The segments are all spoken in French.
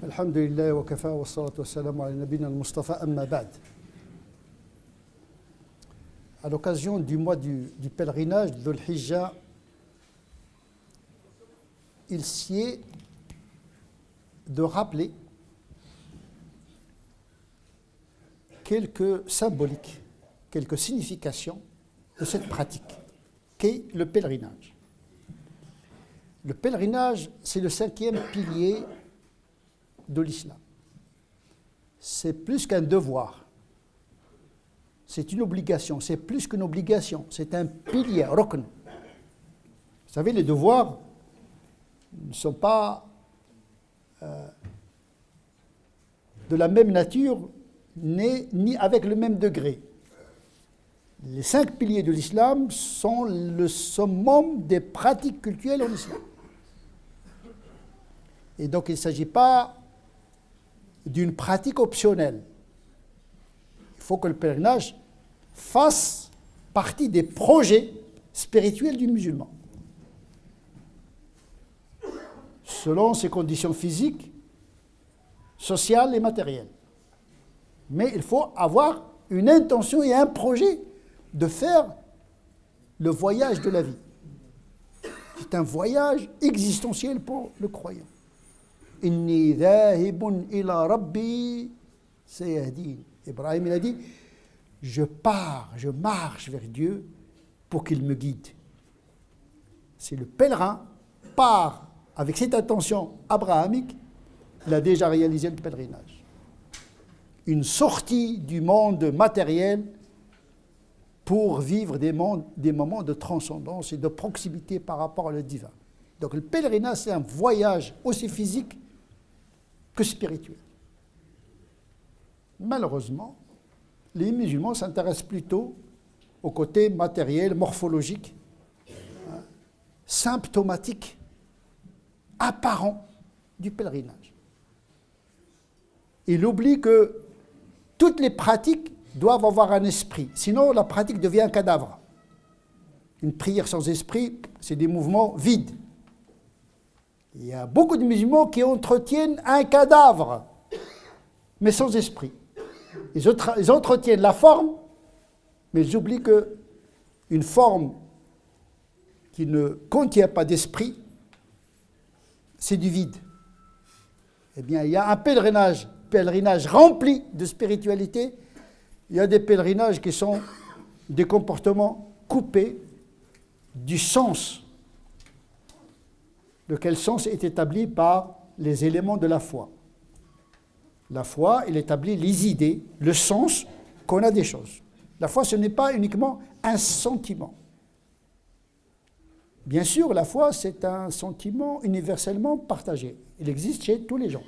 Alhamdulillah wa kafa wa salatu wa salam ala nabina al-Mustafa amma ba'd. À l'occasion du mois du pèlerinage de Dhul-Hijjah, il sied de rappeler quelques symboliques, quelques significations de cette pratique qu'est le pèlerinage. Le pèlerinage, c'est le 5e pilier de l'islam. C'est plus qu'un devoir. C'est une obligation. C'est plus qu'une obligation. C'est un pilier, rukn. Vous savez, les devoirs ne sont pas de la même nature ni avec le même degré. Les 5 piliers de l'islam sont le summum des pratiques cultuelles en islam. Et donc il ne s'agit pas d'une pratique optionnelle. Il faut que le pèlerinage fasse partie des projets spirituels du musulman. Selon ses conditions physiques, sociales et matérielles. Mais il faut avoir une intention et un projet de faire le voyage de la vie. C'est un voyage existentiel pour le croyant. Inni dhahibun ila rabbi sayahdin. Ibrahim il a dit, je marche vers Dieu pour qu'il me guide. Si le pèlerin part avec cette intention abrahamique, il a déjà réalisé le pèlerinage. Une sortie du monde matériel pour vivre des moments de transcendance et de proximité par rapport au divin. Donc le pèlerinage, c'est un voyage aussi physique que spirituel. Malheureusement, les musulmans s'intéressent plutôt au côté matériel, morphologique, symptomatique, apparent du pèlerinage. Il oublie que toutes les pratiques doivent avoir un esprit, sinon la pratique devient un cadavre. Une prière sans esprit, c'est des mouvements vides. Il y a beaucoup de musulmans qui entretiennent un cadavre, mais sans esprit. Ils entretiennent la forme, mais ils oublient qu'une forme qui ne contient pas d'esprit, c'est du vide. Eh bien, il y a un pèlerinage rempli de spiritualité. Il y a des pèlerinages qui sont des comportements coupés du sens. Lequel sens est établi par les éléments de la foi. La foi, elle établit les idées, le sens qu'on a des choses. La foi, ce n'est pas uniquement un sentiment. Bien sûr, la foi, c'est un sentiment universellement partagé. Il existe chez tous les gens.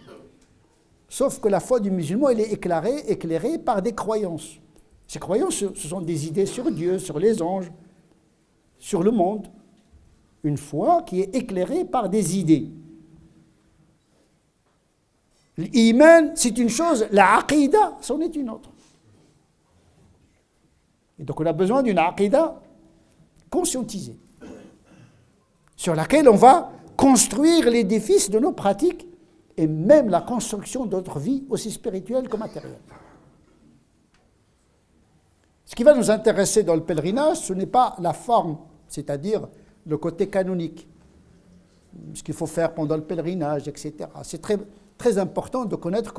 Sauf que la foi du musulman, elle est éclairée par des croyances. Ces croyances, ce sont des idées sur Dieu, sur les anges, sur le monde. Une foi qui est éclairée par des idées. L'iman, c'est une chose, la aqida, c'en est une autre. Et donc on a besoin d'une aqida conscientisée, sur laquelle on va construire l'édifice de nos pratiques et même la construction de notre vie, aussi spirituelle que matérielle. Ce qui va nous intéresser dans le pèlerinage, ce n'est pas la forme, c'est-à-dire le côté canonique, ce qu'il faut faire pendant le pèlerinage, etc. C'est très, très important de connaître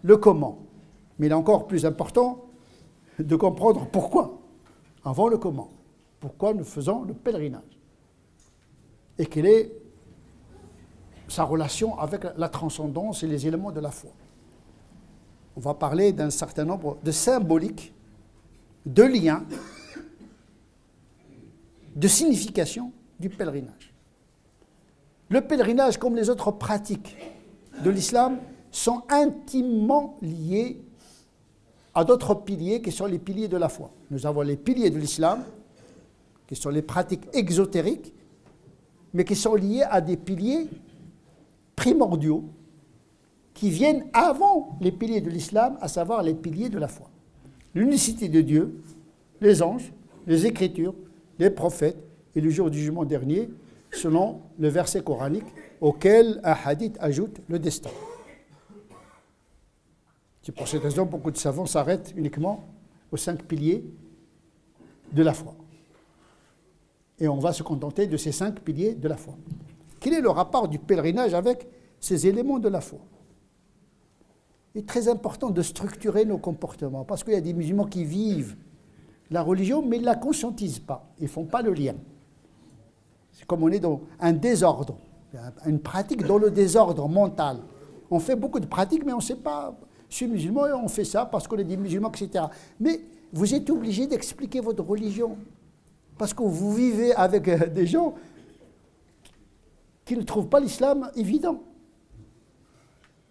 le comment. Mais il est encore plus important de comprendre pourquoi, avant le comment. Pourquoi nous faisons le pèlerinage. Et quelle est sa relation avec la transcendance et les éléments de la foi. On va parler d'un certain nombre de symboliques, de liens, de signification du pèlerinage. Le pèlerinage, comme les autres pratiques de l'islam, sont intimement liés à d'autres piliers qui sont les piliers de la foi. Nous avons les piliers de l'islam, qui sont les pratiques exotériques, mais qui sont liés à des piliers primordiaux qui viennent avant les piliers de l'islam, à savoir les piliers de la foi. L'unicité de Dieu, les anges, les Écritures, les prophètes et le jour du jugement dernier, selon le verset coranique auquel un hadith ajoute le destin. C'est pour cette raison que beaucoup de savants s'arrêtent uniquement aux 5 piliers de la foi. Et on va se contenter de ces 5 piliers de la foi. Quel est le rapport du pèlerinage avec ces éléments de la foi? Il est très important de structurer nos comportements, parce qu'il y a des musulmans qui vivent la religion, mais ils ne la conscientisent pas, ils ne font pas le lien. C'est comme on est dans un désordre, une pratique dans le désordre mental. On fait beaucoup de pratiques, mais on ne sait pas, je suis musulman et on fait ça parce qu'on est des musulmans, etc. Mais vous êtes obligé d'expliquer votre religion, parce que vous vivez avec des gens qui ne trouvent pas l'islam évident.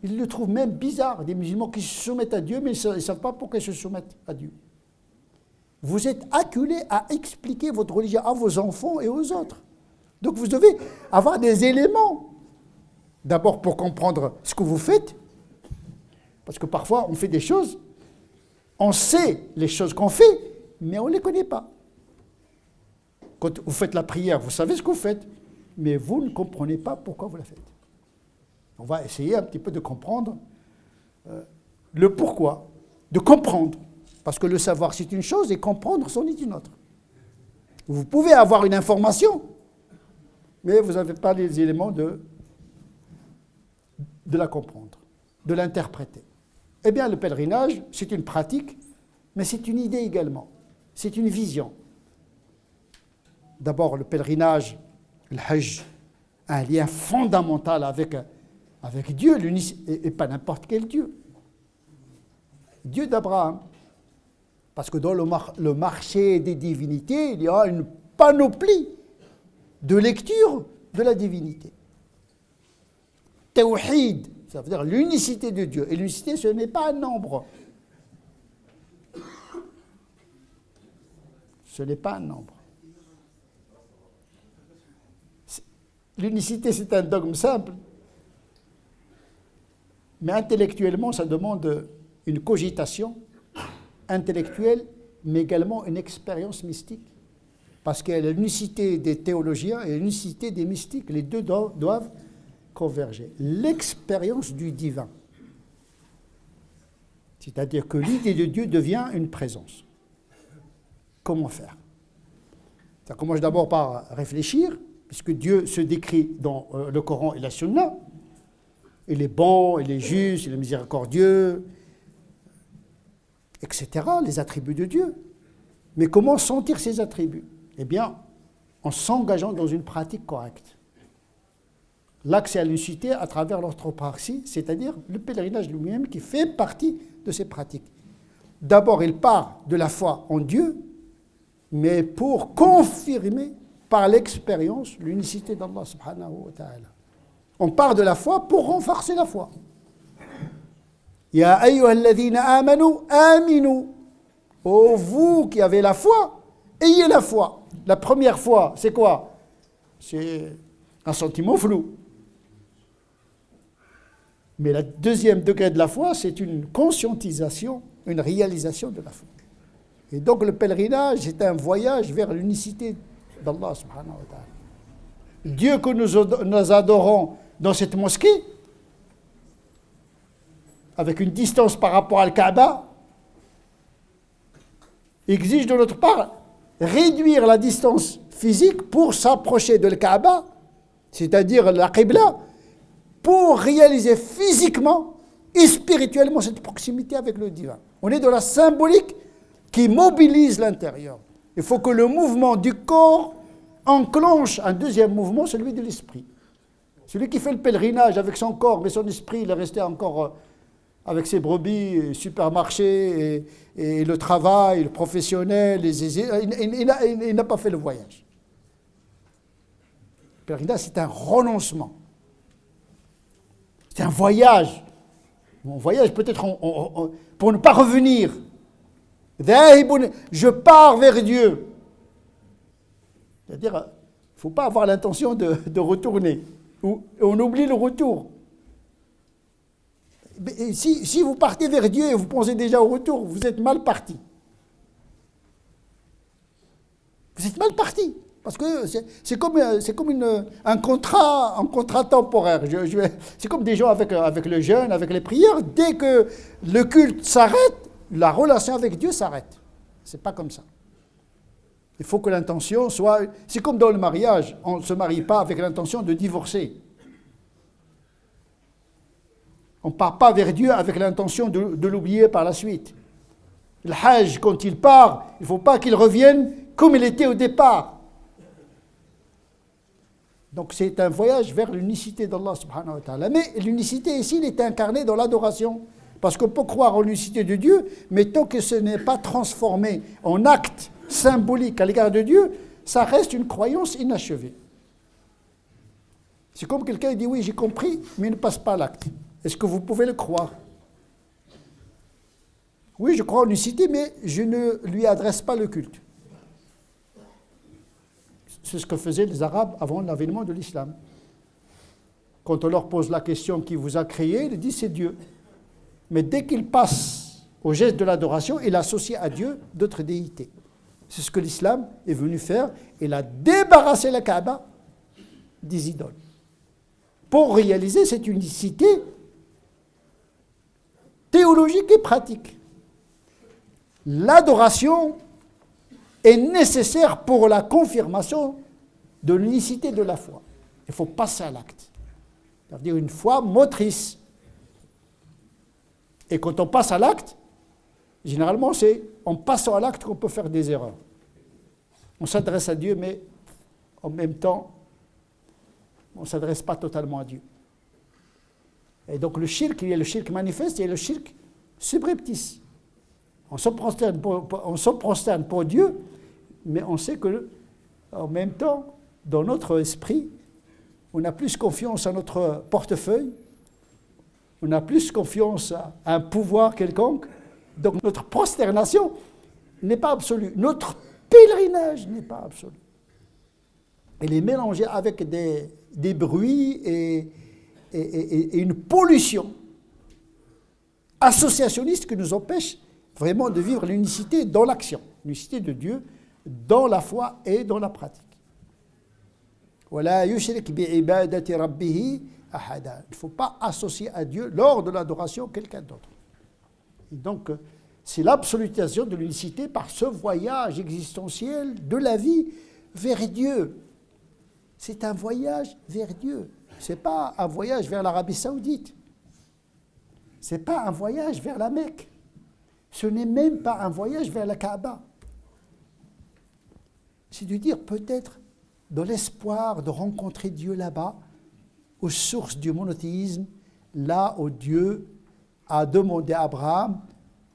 Ils le trouvent même bizarre, des musulmans qui se soumettent à Dieu, mais ils ne savent pas pourquoi ils se soumettent à Dieu. Vous êtes acculés à expliquer votre religion à vos enfants et aux autres. Donc vous devez avoir des éléments, d'abord pour comprendre ce que vous faites, parce que parfois on fait des choses, on sait les choses qu'on fait, mais on ne les connaît pas. Quand vous faites la prière, vous savez ce que vous faites, mais vous ne comprenez pas pourquoi vous la faites. On va essayer un petit peu de comprendre le pourquoi, de comprendre. Parce que le savoir, c'est une chose et comprendre, c'en est une autre. Vous pouvez avoir une information, mais vous n'avez pas les éléments de la comprendre, de l'interpréter. Eh bien, le pèlerinage, c'est une pratique, mais c'est une idée également. C'est une vision. D'abord, le pèlerinage, le hajj, a un lien fondamental avec Dieu, et pas n'importe quel Dieu. Dieu d'Abraham. Parce que dans le marché des divinités, il y a une panoplie de lecture de la divinité. Tawhid, ça veut dire l'unicité de Dieu. Et l'unicité, ce n'est pas un nombre. Ce n'est pas un nombre. L'unicité, c'est un dogme simple. Mais intellectuellement, ça demande une cogitation intellectuelle, mais également une expérience mystique. Parce qu'il y a l'unicité des théologiens et l'unicité des mystiques. Les deux doivent converger. L'expérience du divin. C'est-à-dire que l'idée de Dieu devient une présence. Comment faire? Ça commence d'abord par réfléchir, puisque Dieu se décrit dans le Coran et la Sunna. Il est bon, il est juste, il est miséricordieux, etc., les attributs de Dieu. Mais comment sentir ces attributs? Eh bien, en s'engageant dans une pratique correcte. L'accès à l'unicité à travers l'orthopraxie, c'est-à-dire le pèlerinage lui-même qui fait partie de ces pratiques. D'abord, il part de la foi en Dieu, mais pour confirmer par l'expérience l'unicité d'Allah subhanahu wa ta'ala. On part de la foi pour renforcer la foi. Ya ayyuhalladhina amanu, aminu. Oh, vous qui avez la foi, ayez la foi. La première foi, c'est quoi? C'est un sentiment flou. Mais le deuxième degré de la foi, c'est une conscientisation, une réalisation de la foi. Et donc le pèlerinage est un voyage vers l'unicité d'Allah subhanahu wa ta'ala. Dieu que nous adorons dans cette mosquée, avec une distance par rapport à Al-Kaaba, exige de notre part réduire la distance physique pour s'approcher de Al-Kaaba, c'est-à-dire la Qibla, pour réaliser physiquement et spirituellement cette proximité avec le divin. On est dans la symbolique qui mobilise l'intérieur. Il faut que le mouvement du corps enclenche un deuxième mouvement, celui de l'esprit. Celui qui fait le pèlerinage avec son corps, mais son esprit, il est resté encore avec ses brebis, supermarchés, et le travail, le professionnel, il n'a pas fait le voyage. Le pèlerinage, c'est un renoncement. C'est un voyage. Un voyage peut-être pour ne pas revenir. Je pars vers Dieu. C'est-à-dire, il ne faut pas avoir l'intention de retourner. On oublie le retour. Et si vous partez vers Dieu et vous pensez déjà au retour, vous êtes mal parti. Vous êtes mal parti. Parce que c'est comme un contrat temporaire. C'est comme des gens avec le jeûne, avec les prières. Dès que le culte s'arrête, la relation avec Dieu s'arrête. C'est pas comme ça. Il faut que l'intention soit... C'est comme dans le mariage. On ne se marie pas avec l'intention de divorcer. On ne part pas vers Dieu avec l'intention de l'oublier par la suite. Le Hajj, quand il part, il ne faut pas qu'il revienne comme il était au départ. Donc c'est un voyage vers l'unicité d'Allah subhanahu wa ta'ala. Mais l'unicité ici, elle est incarnée dans l'adoration. Parce qu'on peut croire en l'unicité de Dieu, mais tant que ce n'est pas transformé en acte symbolique à l'égard de Dieu, ça reste une croyance inachevée. C'est comme quelqu'un qui dit « oui, j'ai compris », mais il ne passe pas à l'acte. Est-ce que vous pouvez le croire? Oui, je crois en l'unicité, mais je ne lui adresse pas le culte. C'est ce que faisaient les Arabes avant l'avènement de l'islam. Quand on leur pose la question qui vous a créé, ils disent c'est Dieu. Mais dès qu'ils passent au geste de l'adoration, ils associent à Dieu d'autres déités. C'est ce que l'islam est venu faire. Il a débarrassé la Kaaba des idoles. Pour réaliser cette unicité théologique et pratique. L'adoration est nécessaire pour la confirmation de l'unicité de la foi. Il faut passer à l'acte. C'est-à-dire une foi motrice. Et quand on passe à l'acte, généralement c'est en passant à l'acte qu'on peut faire des erreurs. On s'adresse à Dieu, mais en même temps, on ne s'adresse pas totalement à Dieu. Et donc le shirk, il y a le shirk manifeste et le shirk subreptice. On se prosterne pour Dieu, mais on sait que, en même temps, dans notre esprit, on a plus confiance à notre portefeuille, on a plus confiance à un pouvoir quelconque. Donc notre prosternation n'est pas absolue. Notre pèlerinage n'est pas absolu. Elle est mélangée avec des bruits et une pollution associationniste qui nous empêche vraiment de vivre l'unicité dans l'action, l'unicité de Dieu dans la foi et dans la pratique. وَلَا يُشْرِكْ بِعِبَادَةِ رَبِّهِ أَحَدًا. Il ne faut pas associer à Dieu lors de l'adoration quelqu'un d'autre. Et donc, c'est l'absolutisation de l'unicité par ce voyage existentiel de la vie vers Dieu. C'est un voyage vers Dieu. Ce n'est pas un voyage vers l'Arabie Saoudite. Ce n'est pas un voyage vers la Mecque. Ce n'est même pas un voyage vers la Kaaba. C'est de dire peut-être dans l'espoir de rencontrer Dieu là-bas, aux sources du monothéisme, là où Dieu a demandé à Abraham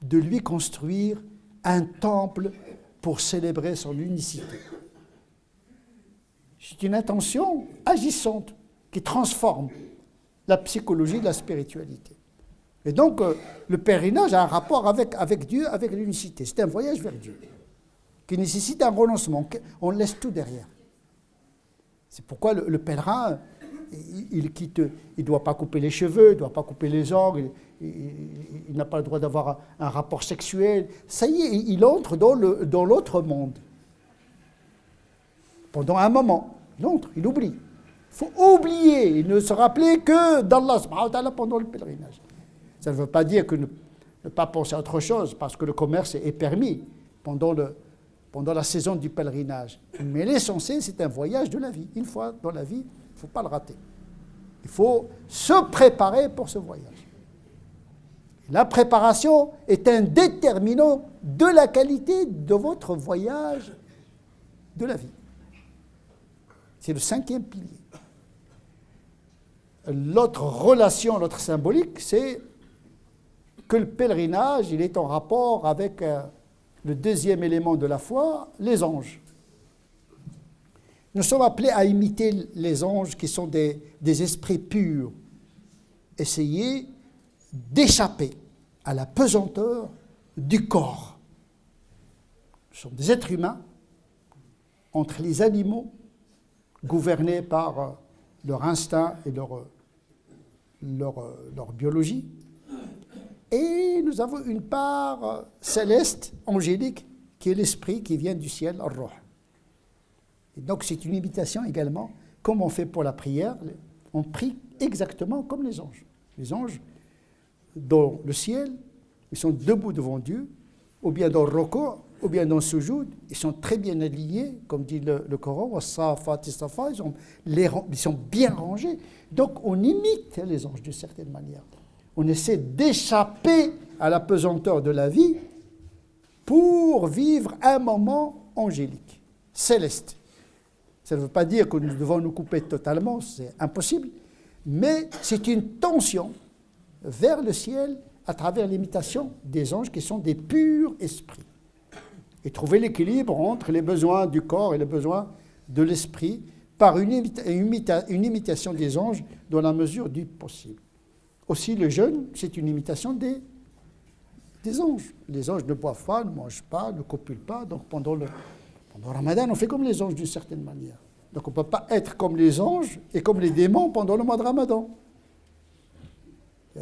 de lui construire un temple pour célébrer son unicité. C'est une intention agissante qui transforme la psychologie de la spiritualité. Et donc, le pèlerinage a un rapport avec Dieu, avec l'unicité. C'est un voyage vers Dieu qui nécessite un renoncement. On laisse tout derrière. C'est pourquoi le pèlerin, il ne doit pas couper les cheveux, il ne doit pas couper les ongles, il n'a pas le droit d'avoir un rapport sexuel. Ça y est, il entre dans l'autre monde. Pendant un moment, il entre, il oublie. Il faut oublier, il ne se rappeler que d'Allah subhanahu wa ta'ala pendant le pèlerinage. Ça ne veut pas dire que ne pas penser à autre chose, parce que le commerce est permis pendant la saison du pèlerinage. Mais l'essentiel, c'est un voyage de la vie. Une fois dans la vie, il ne faut pas le rater. Il faut se préparer pour ce voyage. La préparation est un déterminant de la qualité de votre voyage de la vie. C'est le 5e pilier. L'autre relation, l'autre symbolique, c'est que le pèlerinage, il est en rapport avec le 2e élément de la foi, les anges. Nous sommes appelés à imiter les anges qui sont des esprits purs. Essayer d'échapper à la pesanteur du corps. Nous sommes des êtres humains entre les animaux gouvernés par leur instinct et leur biologie. Et nous avons une part céleste, angélique, qui est l'esprit qui vient du ciel, Ar-Ruh. Et donc c'est une imitation également, comme on fait pour la prière, on prie exactement comme les anges. Les anges, dans le ciel, ils sont debout devant Dieu, ou bien dans le roko, ou bien dans le sujoud, ils sont très bien alignés, comme dit le Coran, ils sont bien rangés. Donc on imite les anges d'une certaine manière. On essaie d'échapper à la pesanteur de la vie pour vivre un moment angélique, céleste. Ça ne veut pas dire que nous devons nous couper totalement, c'est impossible, mais c'est une tension vers le ciel à travers l'imitation des anges qui sont des purs esprits. Et trouver l'équilibre entre les besoins du corps et les besoins de l'esprit par une imitation des anges dans la mesure du possible. Aussi, le jeûne, c'est une imitation des anges. Les anges ne boivent pas, ne mangent pas, ne copulent pas. Donc pendant le Ramadan, on fait comme les anges d'une certaine manière. Donc on ne peut pas être comme les anges et comme les démons pendant le mois de Ramadan.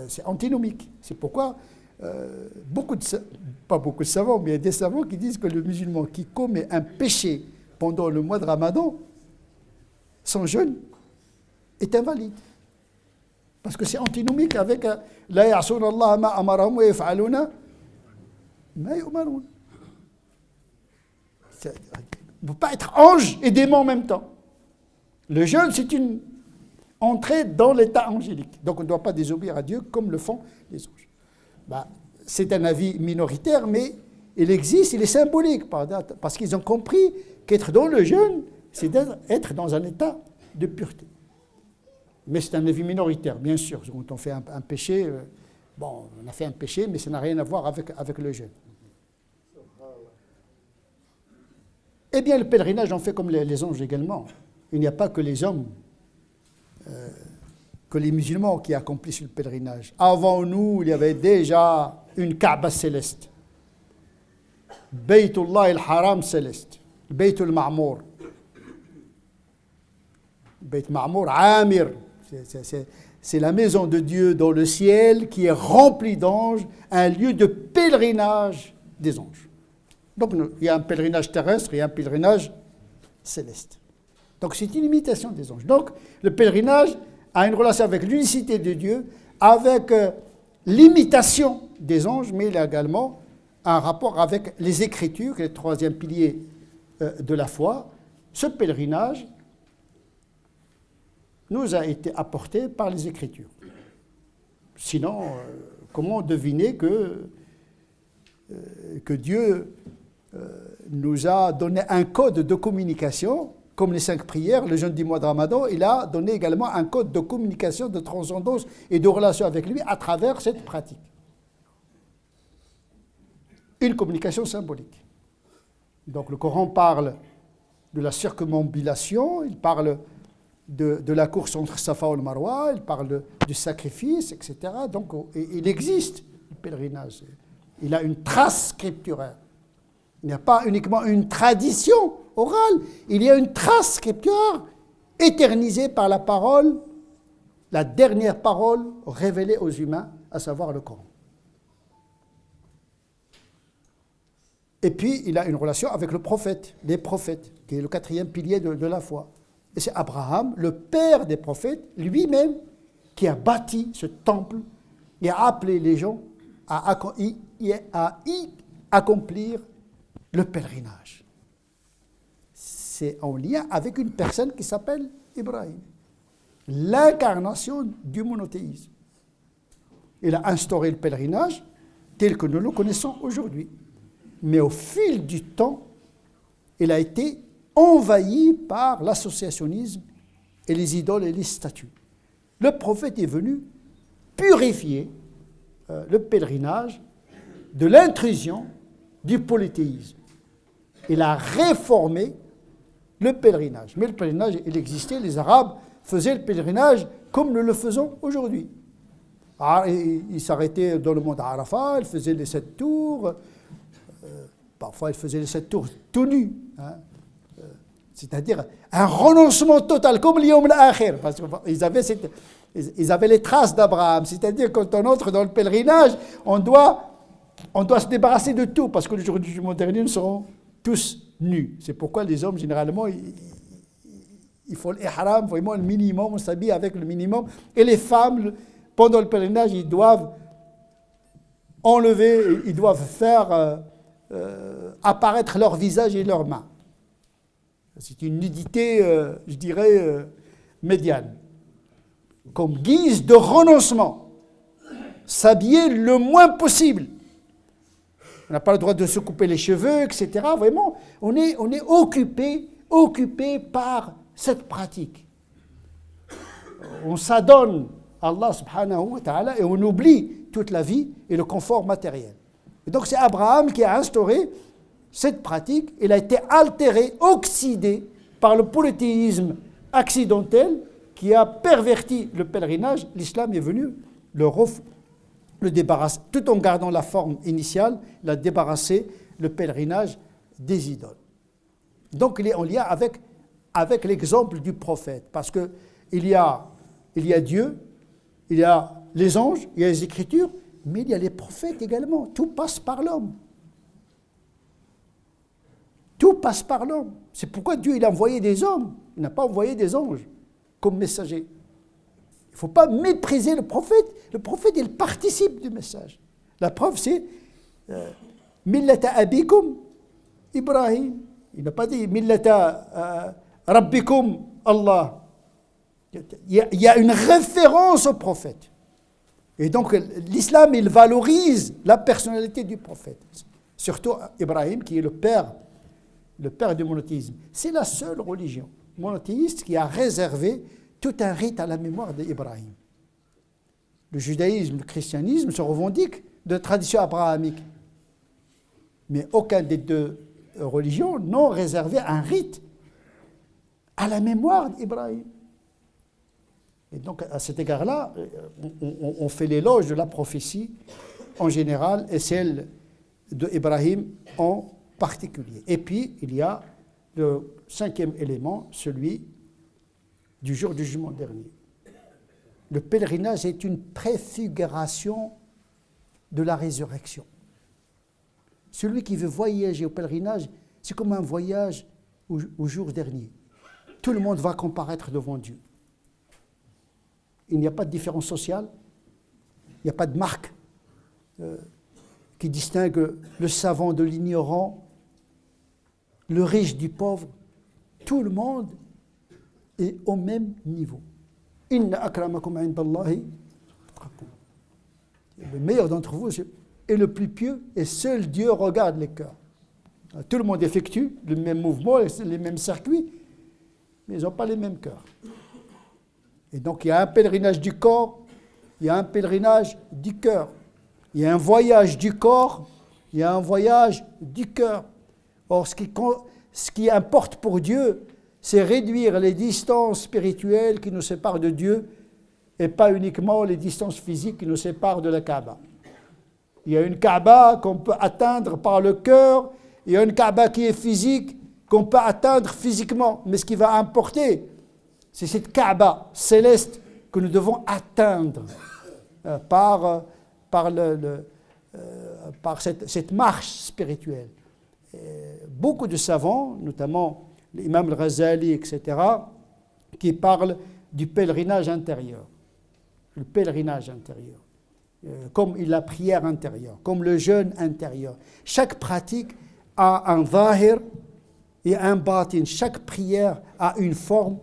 C'est antinomique. C'est pourquoi pas beaucoup de savants, mais il y a des savants qui disent que le musulman qui commet un péché pendant le mois de Ramadan, son jeûne est invalide. Parce que c'est antinomique avec la ya'suna Allah ma amarahum wa yaf'aluna ma yu'marun. On ne peut pas être ange et démon en même temps. Le jeûne, c'est une entrée dans l'état angélique. Donc on ne doit pas désobéir à Dieu comme le font les anges. C'est un avis minoritaire, mais il existe, il est symbolique, parce qu'ils ont compris qu'être dans le jeûne, c'est être dans un état de pureté. Mais c'est un avis minoritaire, bien sûr. Quand on fait un péché, on a fait un péché, mais ça n'a rien à voir avec le jeûne. Eh bien, le pèlerinage, on fait comme les anges également. Il n'y a pas que les hommes, que les musulmans qui accomplissent le pèlerinage. Avant nous, il y avait déjà une Kaaba céleste. Baytullah al-Haram céleste. Baytul Ma'mour. Bayt Ma'mour, Amir. C'est la maison de Dieu dans le ciel qui est remplie d'anges, un lieu de pèlerinage des anges. Donc il y a un pèlerinage terrestre et un pèlerinage céleste. Donc c'est une imitation des anges. Donc le pèlerinage a une relation avec l'unicité de Dieu, avec l'imitation des anges, mais il a également un rapport avec les Écritures, qui est le troisième pilier de la foi. Ce pèlerinage nous a été apporté par les Écritures. Sinon, comment deviner que Dieu nous a donné un code de communication, comme les 5 prières, le jeûne du mois de Ramadan, il a donné également un code de communication, de transcendance et de relation avec lui à travers cette pratique. Une communication symbolique. Donc le Coran parle de la circumambulation, il parle de la course entre Safa et le Marwa, il parle du sacrifice, etc. Donc il existe le pèlerinage. Il a une trace scripturaire. Il n'y a pas uniquement une tradition orale, il y a une trace scripturaire éternisée par la parole, la dernière parole révélée aux humains, à savoir le Coran. Et puis, il a une relation avec le prophète, les prophètes, qui est le 4e pilier de la foi. Et c'est Abraham, le père des prophètes, lui-même, qui a bâti ce temple et a appelé les gens à y accomplir le pèlerinage. C'est en lien avec une personne qui s'appelle Ibrahim, l'incarnation du monothéisme. Il a instauré le pèlerinage tel que nous le connaissons aujourd'hui. Mais au fil du temps, il a été envahi par l'associationnisme et les idoles et les statues. Le prophète est venu purifier le pèlerinage de l'intrusion du polythéisme. Il a réformé le pèlerinage. Mais le pèlerinage, il existait, les Arabes faisaient le pèlerinage comme nous le faisons aujourd'hui. Ils s'arrêtaient dans le mont Arafat, ils faisaient les 7 tours, parfois ils faisaient les 7 tours tout nus, c'est-à-dire un renoncement total, comme l'Yom al-Akhir, parce qu'ils avaient les traces d'Abraham, c'est-à-dire quand on entre dans le pèlerinage, on doit se débarrasser de tout, parce que le jour du jugement dernier, nous serons tous nus. C'est pourquoi les hommes, généralement, Il faut l'ihram, vraiment le minimum, on s'habille avec le minimum. Et les femmes, pendant le pèlerinage, ils doivent enlever, ils doivent faire apparaître leur visage et leurs mains. C'est une nudité, je dirais, médiane. Comme guise de renoncement. S'habiller le moins possible. On n'a pas le droit de se couper les cheveux, etc. Vraiment, on est occupé par cette pratique. On s'adonne à Allah subhanahu wa ta'ala et on oublie toute la vie et le confort matériel. Et donc c'est Abraham qui a instauré cette pratique. Il a été altéré, oxydé par le polythéisme accidentel qui a perverti le pèlerinage. L'islam est venu le débarrasser, tout en gardant la forme initiale, il a débarrassé le pèlerinage des idoles. Donc il est en lien avec l'exemple du prophète, parce qu'il y a Dieu, il y a les anges, il y a les Écritures, mais il y a les prophètes également. Tout passe par l'homme. Tout passe par l'homme. C'est pourquoi Dieu il a envoyé des hommes, il n'a pas envoyé des anges comme messagers. Il ne faut pas mépriser le prophète. Le prophète, il participe du message. La preuve, c'est Millata abikum Ibrahim. Il n'a pas dit Millata rabbikum Allah. Il y a une référence au prophète. Et donc, l'islam, il valorise la personnalité du prophète. Surtout Ibrahim, qui est le père du monothéisme. C'est la seule religion monothéiste qui a réservé tout un rite à la mémoire d'Ibrahim. Le judaïsme, le christianisme se revendiquent de tradition abrahamique. Mais aucun des deux religions n'ont réservé un rite à la mémoire d'Ibrahim. Et donc, à cet égard-là, on fait l'éloge de la prophétie en général et celle d'Ibrahim en particulier. Et puis, il y a le cinquième élément, celui du jour du jugement dernier. Le pèlerinage est une préfiguration de la résurrection. Celui qui veut voyager au pèlerinage, c'est comme un voyage au jour dernier. Tout le monde va comparaître devant Dieu. Il n'y a pas de différence sociale, il n'y a pas de marque qui distingue le savant de l'ignorant, le riche du pauvre. Tout le monde est au même niveau. Inna akramakum indallahi atqakum. Le meilleur d'entre vous est le plus pieux et seul Dieu regarde les cœurs. Tout le monde effectue le même mouvement, les mêmes circuits, mais ils n'ont pas les mêmes cœurs. Et donc il y a un pèlerinage du corps, il y a un pèlerinage du cœur. Il y a un voyage du corps, il y a un voyage du cœur. Or, ce qui importe pour Dieu, c'est réduire les distances spirituelles qui nous séparent de Dieu et pas uniquement les distances physiques qui nous séparent de la Kaaba. Il y a une Kaaba qu'on peut atteindre par le cœur, il y a une Kaaba qui est physique qu'on peut atteindre physiquement. Mais ce qui va importer, c'est cette Kaaba céleste que nous devons atteindre par cette marche spirituelle. Beaucoup de savants, notamment l'imam al-Ghazali, etc., qui parlent du pèlerinage intérieur. Le pèlerinage intérieur. Comme la prière intérieure, comme le jeûne intérieur. Chaque pratique a un zahir et un batin. Chaque prière a une forme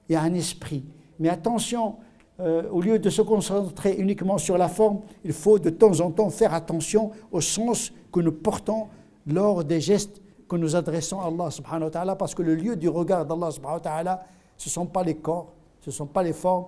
et un esprit. Mais attention, au lieu de se concentrer uniquement sur la forme, il faut de temps en temps faire attention au sens que nous portons lors des gestes que nous adressons à Allah subhanahu wa ta'ala, parce que le lieu du regard d'Allah subhanahu wa ta'ala, ce ne sont pas les corps, ce ne sont pas les formes,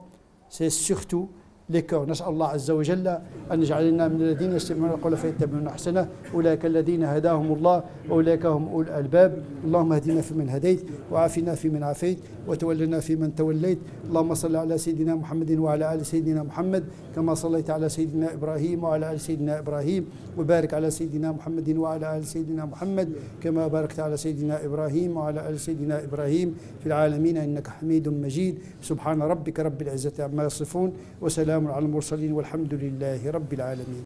c'est surtout les cœurs. نسأل الله عز وجل أن يجعلنا من الذين يستمعون القول فيتبعون أحسنه أولئك الذين هداهم الله وأولئك هم أولو الألباب اللهم اهدنا فيمن هديت وعافنا فيمن عافيت وتولنا فيمن توليت اللهم صل على سيدنا محمد وعلى آل سيدنا محمد كما صليت على سيدنا إبراهيم وعلى آل سيدنا إبراهيم وبارك على سيدنا محمد وعلى آل سيدنا محمد كما باركت على سيدنا إبراهيم وعلى آل سيدنا إبراهيم في العالمين إنك حميد مجيد سبحان ربك رب العزة عما يصفون وسلام على المرسلين والحمد لله رب العالمين.